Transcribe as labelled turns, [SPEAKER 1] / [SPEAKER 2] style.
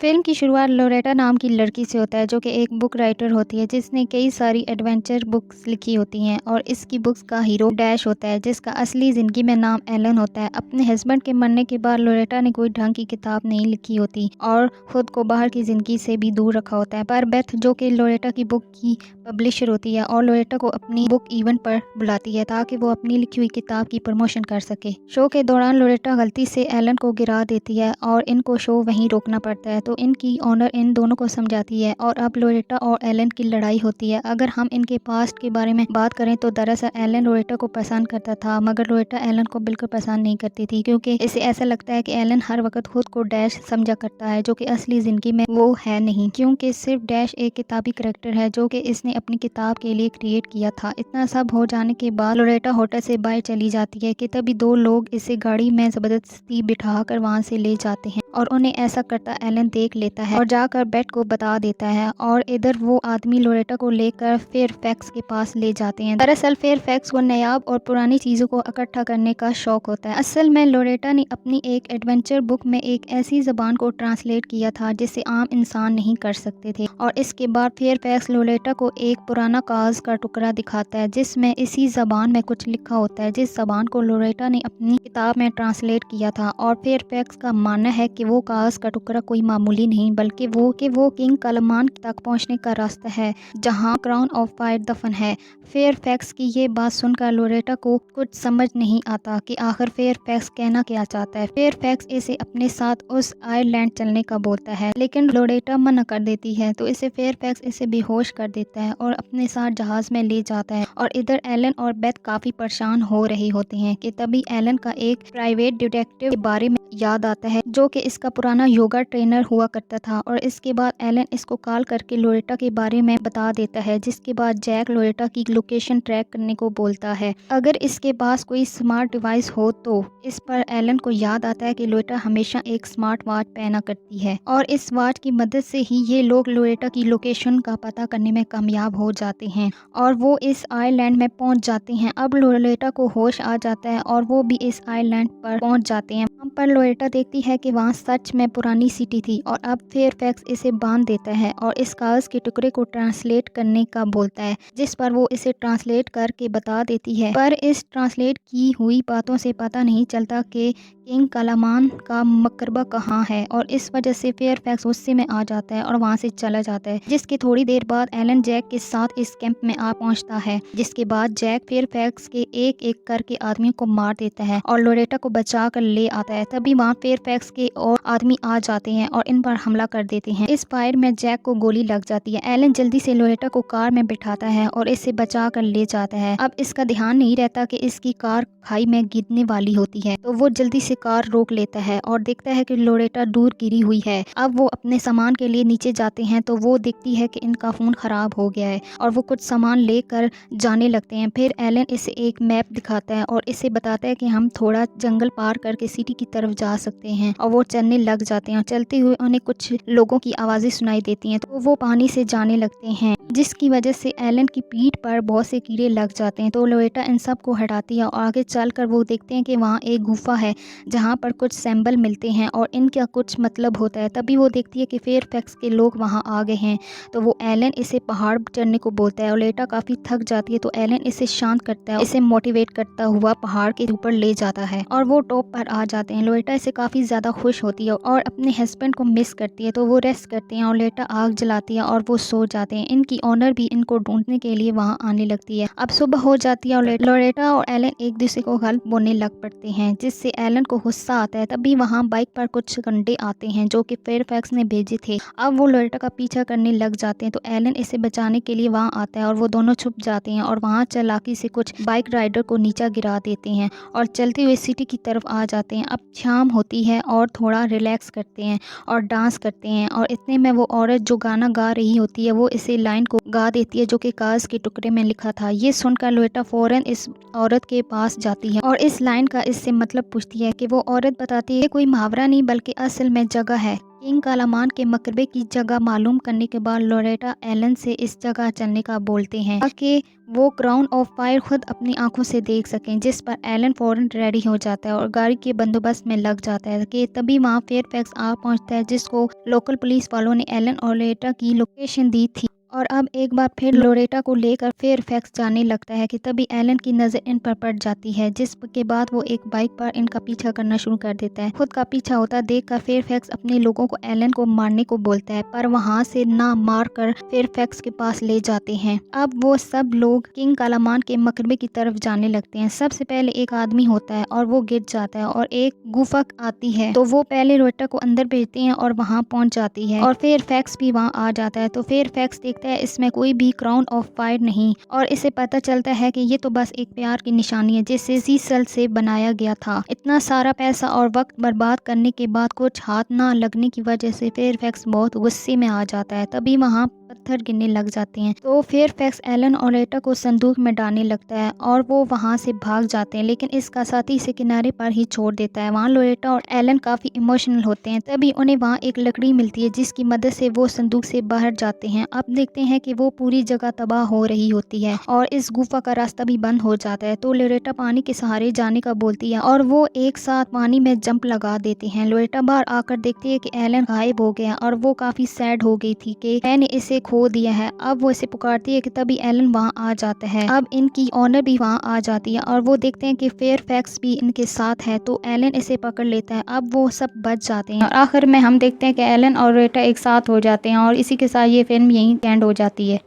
[SPEAKER 1] Film की शुरुआत Loretta नाम की लड़की से होता है, जो कि एक बुक राइटर होती है जिसने कई सारी एडवेंचर बुक्स लिखी होती हैं। और इसकी बुक्स का हीरो डैश होता है, जिसका असली ज़िंदगी में नाम एलन होता है। अपने हस्बैंड के मरने के बाद लोरेटा ने कोई ढंग की किताब नहीं लिखी होती और खुद को बाहर की ज़िंदगी से भी दूर रखा होता है। पर बेथ, जो कि लोरेटा की बुक की पब्लिशर होती है, और लोरेटा को अपनी बुक इवेंट पर बुलाती है ताकि वो अपनी लिखी हुई किताब की प्रमोशन कर सके। शो के दौरान लोरेटा गलती से एलन को गिरा देती है और इनको शो वहीं रोकना पड़ता है। तो इनकी ऑनर इन दोनों को समझाती है और अब लोरेटा और एलन की लड़ाई होती है। अगर हम इनके पास्ट के बारे में बात करें तो दरअसल एलन लोरेटा को पसंद करता था, मगर लोरेटा एलन को बिल्कुल पसंद नहीं करती थी, क्योंकि इसे ऐसा लगता है कि एलन हर वक्त खुद को डैश समझा करता है, जो कि असली जिंदगी में वो है नहीं, क्योंकि सिर्फ डैश एक किताबी करैक्टर है जो कि इसने अपनी किताब के लिए क्रिएट किया था। इतना सब हो जाने के बाद लोरेटा होटल से बाहर चली जाती है कि तभी दो लोग इसे गाड़ी में जबरदस्ती बिठा कर वहाँ से ले जाते हैं और उन्हें ऐसा करता एलन देख लेता है और जाकर बेथ को बता देता है। और इधर वो आदमी लोरेटा को लेकर फेयरफैक्स के पास ले जाते हैं। दरअसल फेयरफैक्स को नायाब और पुरानी चीजों को इकट्ठा करने का शौक होता है। असल में लोरेटा ने अपनी एक एडवेंचर बुक में एक ऐसी जबान को ट्रांसलेट किया था जिसे आम इंसान नहीं कर सकते थे। और इसके बाद फेयरफैक्स लोरेटा को एक पुराना कागज का टुकड़ा दिखाता है जिसमें इसी जबान में कुछ लिखा होता है, जिस जबान को लोरेटा ने अपनी किताब में ट्रांसलेट किया था। और फेयरफैक्स का मानना है कि वो कागज का टुकड़ा कोई मामूली नहीं, बल्कि वो किंग कलमान तक पहुंचने का रास्ता है, जहां क्राउन ऑफ फायर दफन है। फेयरफैक्स की ये बात सुनकर लोरेटा को कुछ समझ नहीं आता कि आखिर फेयरफैक्स कहना क्या चाहता है। फेयरफैक्स इसे अपने साथ उस आयरलैंड चलने का बोलता है, लेकिन लोरेटा मना कर देती है, तो इसे फेयरफैक्स इसे बेहोश कर देता है और अपने साथ जहाज में ले जाता है। और इधर एलन और बेथ काफी परेशान हो रही होती हैं कि तभी एलन का एक प्राइवेट डिटेक्टिव के बारे में याद आता है, जो कि इसका पुराना योगा ट्रेनर हुआ करता था। और इसके बाद एलन इसको कॉल करके लोरेटा के बारे में बता देता है, जिसके बाद जैक लोरेटा की लोकेशन ट्रैक करने को बोलता है। अगर इसके पास कोई स्मार्ट डिवाइस हो तो इस पर एलन को याद आता है कि लोरेटा हमेशा एक स्मार्ट वॉच पहना करती है और इस वॉच की मदद से ही ये लोग लोरेटा की लोकेशन का पता करने में कामयाब हो जाते हैं और वो इस आइलैंड में पहुंच जाते हैं। अब लोरेटा को होश आ जाता है और वो भी इस आइलैंड पर पहुंच जाते हैं। वहाँ पर लोरेटा देखती है कि वहाँ सच में पुरानी सिटी थी और अब फेयरफैक्स इसे बांध देता है और इस कागज के टुकड़े को ट्रांसलेट करने का बोलता है, जिस पर वो इसे ट्रांसलेट करके बता देती है। पर इस ट्रांसलेट की हुई बातों से पता नहीं चलता कि किंग कलामान का मकबरा कहाँ है और इस वजह से फेयरफैक्स गुस्से में आ जाता है और वहाँ से चला जाता है। जिसके थोड़ी देर बाद एलन जैक के साथ इस कैंप में आ पहुँचता है, जिसके बाद जैक फेयरफैक्स के एक एक करके आदमियों को मार देता है और लोरेटा को बचा कर ले आता है। तभी वहाँ फेयरफैक्स के और आदमी आ जाते हैं और इन पर हमला कर देते हैं। इस फायर में जैक को गोली लग जाती है। एलन जल्दी से लोरेटा को कार में बिठाता है और इसे बचा कर ले जाता है। अब इसका ध्यान नहीं रहता कि इसकी कार खाई में गिरने वाली होती है, तो वो जल्दी से कार रोक लेता है और देखता है कि लोरेटा दूर गिरी हुई है। अब वो अपने सामान के लिए नीचे जाते हैं तो वो देखती है कि इनका फोन खराब हो गया है और वो कुछ सामान लेकर जाने लगते हैं। फिर एलन इसे एक मैप दिखाता है और इसे बताता है कि हम थोड़ा जंगल पार करके सिटी की तरफ जा सकते हैं और वो चलने लग जाते हैं। चलते हुए उन्हें कुछ लोगों की आवाजें सुनाई देती हैं, तो वो पानी से जाने लगते हैं, जिसकी वजह से एलन की पीठ पर बहुत से कीड़े लग जाते हैं। तो लोरेटा इन सब को हटाती है और आगे चलकर वो देखते हैं कि वहाँ एक गुफा है जहाँ पर कुछ सैंबल मिलते हैं और इनका कुछ मतलब होता है। तभी वो देखती है कि फेयरफैक्स के लोग वहाँ आ गए हैं, तो वो एलन इसे पहाड़ चढ़ने को बोलता है और लोरेटा काफी थक जाती है, तो एलन इसे शांत करता है, इसे मोटिवेट करता हुआ पहाड़ के ऊपर ले जाता है और वो टॉप पर आ जाते हैं। लोरेटा इसे काफी ज्यादा खुश होती है और अपने हस्बैंड को मिस करती है, तो वो रेस्ट करते हैं और लोरेटा आग जलाती है और वो सो जाते हैं। इनकी ऑनर भी इनको ढूंढने के लिए वहाँ आने लगती है। अब सुबह हो जाती है और लोरेटा और एलन एक दूसरे को गल्प बोलने लग पड़ते हैं, जिससे एलन को गुस्सा आता है। तभी वहाँ बाइक पर कुछ गंडे आते हैं जो कि फेयरफैक्स ने भेजे थे। अब वो लोरेटा का पीछा करने लग जाते हैं, तो एलन इसे बचाने के लिए वहाँ आता है और वो दोनों छुप जाते हैं और वहाँ चालाकी से कुछ बाइक राइडर को नीचा गिरा देते हैं और चलते हुए सिटी की तरफ आ जाते हैं। अब शाम होती है और थोड़ा रिलैक्स करते हैं और डांस करते हैं और इतने में वो औरत जो गाना गा रही होती है वो इसे लाइन को गा देती है जो कि कागज के टुकड़े में लिखा था। ये सुनकर लोरेटा फौरन इस औरत के पास जाती है और इस लाइन का इससे मतलब पूछती है कि वो औरत बताती है कोई मुहावरा नहीं बल्कि असल में जगह है किंग कालामान के मकबरे की जगह मालूम करने के बाद लोरेटा एलन से इस जगह चलने का बोलते हैं ताकि वो क्राउन ऑफ फायर खुद अपनी आंखों से देख सकें, जिस पर एलन फौरन रेडी हो जाता है और गाड़ी के बंदोबस्त में लग जाता है कि तभी वहाँ फेयरफैक्स आ पहुँचता है, जिसको लोकल पुलिस वालों ने एलन और लोरेटा की लोकेशन दी थी। और अब एक बार फिर लोरेटा को लेकर फेयरफैक्स जाने लगता है कि तभी एलन की नज़र इन पर पड़ जाती है, जिसके बाद वो एक बाइक पर इनका पीछा करना शुरू कर देता है। खुद का पीछा होता देखकर फेयरफैक्स अपने लोगों को एलन को मारने को बोलता है, पर वहाँ से ना मार कर फेयरफैक्स के पास ले जाते हैं। अब वो सब लोग किंग कालामान के मकबरे की तरफ जाने लगते हैं। सबसे पहले एक आदमी होता है और वो गिर जाता है और एक गुफा आती है, तो वो पहले लोरेटा को अंदर भेजते हैं और वहाँ पहुँच जाती है और फेयरफैक्स भी वहाँ आ जाता है। तो फेयरफैक्स देखता है इसमें कोई भी क्राउन ऑफ फायर नहीं और इसे पता चलता है कि ये तो बस एक प्यार की निशानी है जिसे सीसल से बनाया गया था। इतना सारा पैसा और वक्त बर्बाद करने के बाद कुछ हाथ ना लगने की वजह से फेयरफैक्स बहुत गुस्से में आ जाता है। तभी वहाँ पत्थर गिरने लग जाते हैं, तो फेयरफैक्स एलन और लोरेटा को संदूक में डालने लगता है और वो वहाँ से भाग जाते हैं, लेकिन इसका साथी इसे किनारे पर ही छोड़ देता है। वहाँ लोरेटा और एलन काफी इमोशनल होते हैं। तभी उन्हें वहाँ एक लकड़ी मिलती है जिसकी मदद से वो संदूक से बाहर जाते हैं। अब देखते हैं कि वो पूरी जगह तबाह हो रही होती है और इस गुफा का रास्ता भी बंद हो जाता है। तो लोरेटा पानी के सहारे जाने का बोलती है और वो एक साथ पानी में जंप लगा देते हैं। लोरेटा बाहर आकर देखती है कि एलन गायब हो गया और वो काफी सैड हो गई थी कि मैंने इसे खो दिया है। अब वो इसे पुकारती है कि तभी एलन वहाँ आ जाता है। अब इनकी ऑनर भी वहाँ आ जाती है और वो देखते हैं कि फेयरफैक्स भी इनके साथ है, तो एलन इसे पकड़ लेता है। अब वो सब बच जाते हैं और आखिर में हम देखते हैं कि एलन और लोरेटा एक साथ हो जाते हैं और इसी के साथ ये फिल्म यहीं एंड हो जाती है।